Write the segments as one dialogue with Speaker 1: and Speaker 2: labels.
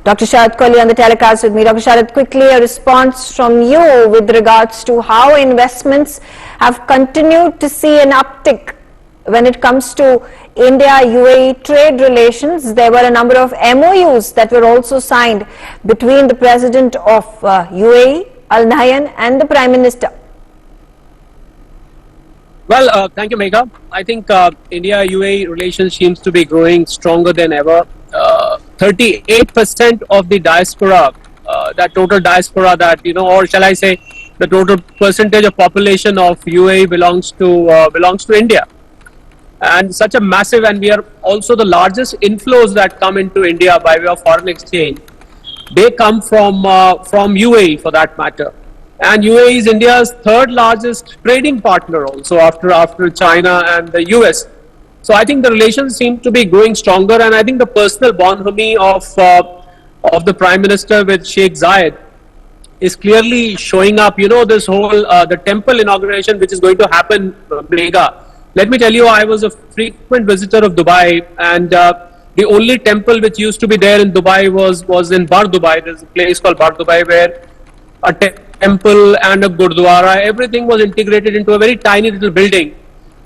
Speaker 1: Dr. Sharad Kohli on the telecast with me. Dr. Sharad, quickly a response from you with regards to how investments have continued to see an uptick when it comes to India-UAE trade relations. There were a number of MOUs that were also signed between the President of UAE, Al Nahyan, and the Prime Minister.
Speaker 2: Well, thank you, Megha. I think India-UAE relations seems to be growing stronger than ever. 38% of the diaspora, that total diaspora that, or shall I say, the total percentage of population of UAE belongs to India. And such a massive, and we are also the largest inflows that come into India by way of foreign exchange. They come from UAE for that matter. And UAE is India's third largest trading partner also after China and the US. So I think the relations seem to be growing stronger, and I think the personal bonhomie of the Prime Minister with Sheikh Zayed is clearly showing up. This whole the temple inauguration which is going to happen, Megha. Let me tell you, I was a frequent visitor of Dubai, and the only temple which used to be there in Dubai was in Bar Dubai. There's a place called Bar Dubai where a temple and a gurdwara, everything was integrated into a very tiny little building.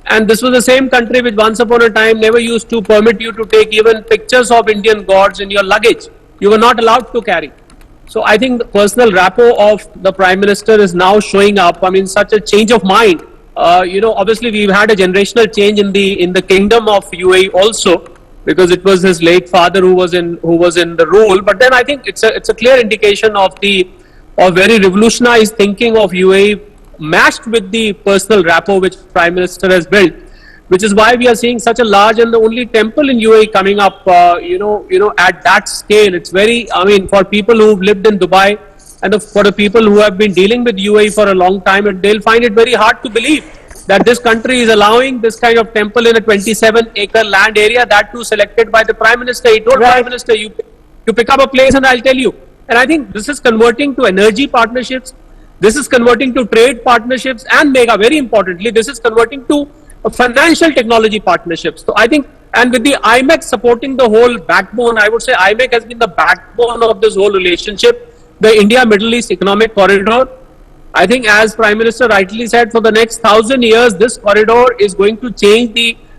Speaker 2: And this was the same country which once upon a time never used to permit you to take even pictures of Indian gods in your luggage. You were not allowed to carry. So I think the personal rapport of the Prime Minister is now showing up. I mean, such a change of mind. Obviously we've had a generational change in the kingdom of UAE also, because it was his late father who was in the role. But then I think it's a clear indication of very revolutionized thinking of UAE, matched with the personal rapport which Prime Minister has built, which is why we are seeing such a large and the only temple in UAE coming up, at that scale. It's very, for people who've lived in Dubai and for the people who have been dealing with UAE for a long time, they'll find it very hard to believe that this country is allowing this kind of temple in a 27-acre land area, that too selected by the Prime Minister. He told Prime Minister, you pick up a place and I'll tell you. And I think this is converting to energy partnerships. This is converting to trade partnerships, and Mega, very importantly, this is converting to financial technology partnerships. So I think, and with the IMEC supporting the whole backbone, I would say IMEC has been the backbone of this whole relationship, the India-Middle East Economic Corridor. I think, as Prime Minister rightly said, for the next 1,000 years, this corridor is going to change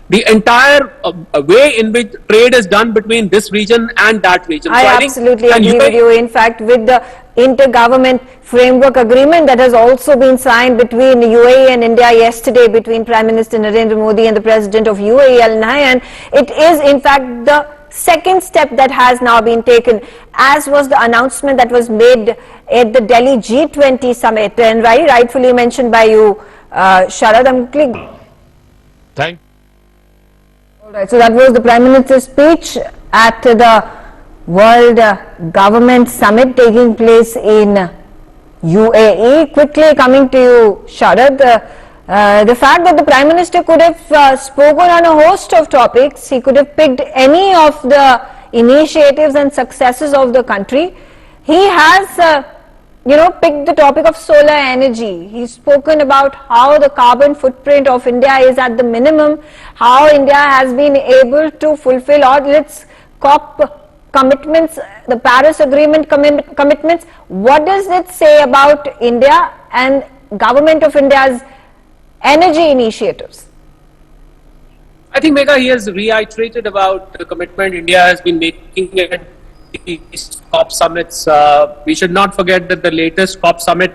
Speaker 2: the entire way in which trade is done between this region and that region.
Speaker 1: I absolutely agree with you. In fact, with the Inter-Government Framework Agreement that has also been signed between UAE and India yesterday, between Prime Minister Narendra Modi and the President of UAE, Al Nahyan, it is in fact the second step that has now been taken, as was the announcement that was made at the Delhi G20 summit, and rightfully mentioned by you, Sharad.
Speaker 3: Thank.
Speaker 1: All right, so that was the Prime Minister's speech at the World Government Summit taking place in UAE. Quickly coming to you, Sharad, the fact that the Prime Minister could have spoken on a host of topics, he could have picked any of the initiatives and successes of the country. He has picked the topic of solar energy. He's spoken about how the carbon footprint of India is at the minimum, how India has been able to fulfill all its COP commitments, the Paris Agreement commitments. What does it say about India and Government of India's energy initiatives?
Speaker 2: I think, Megha, he has reiterated about the commitment India has been making at these COP summits. We should not forget that the latest COP summit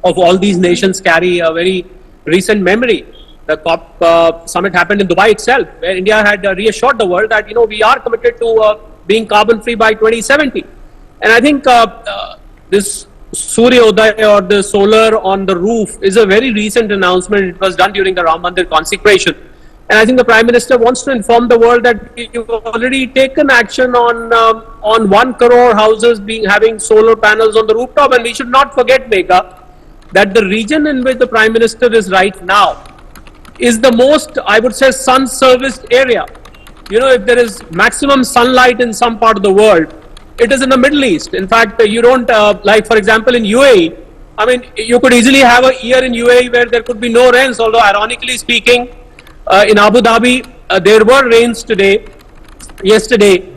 Speaker 2: of all these nations carry a very recent memory. The COP summit happened in Dubai itself, where India had reassured the world that we are committed to being carbon free by 2070. And I think this Surya Uday, or the solar on the roof, is a very recent announcement. It was done during the Ram Mandir consecration. And I think the Prime Minister wants to inform the world that we've already taken action on 1 crore houses having solar panels on the rooftop. And we should not forget, Megha, that the region in which the Prime Minister is right now is the most, I would say, sun-serviced area. If there is maximum sunlight in some part of the world, it is in the Middle East. In fact, you don't, like for example in UAE, you could easily have a year in UAE where there could be no rains, although ironically speaking, in Abu Dhabi, there were rains yesterday,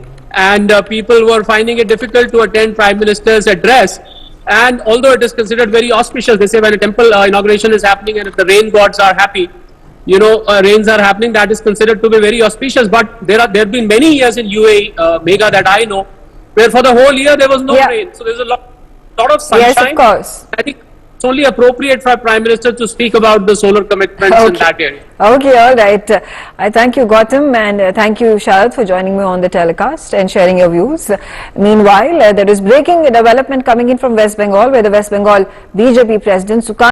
Speaker 2: and people were finding it difficult to attend Prime Minister's address. And although it is considered very auspicious, they say when a temple inauguration is happening and if the rain gods are happy, rains are happening, that is considered to be very auspicious. But there have been many years in UAE, Mega, that I know, where for the whole year there was no rain. So there's a lot of sunshine.
Speaker 1: Yes, of course.
Speaker 2: I think it's only appropriate for a Prime Minister to speak about the solar commitments in that area.
Speaker 1: Okay, all right. I thank you, Gautam, and thank you, Sharad, for joining me on the telecast and sharing your views. Meanwhile, there is breaking development coming in from West Bengal, where the West Bengal BJP President Sukan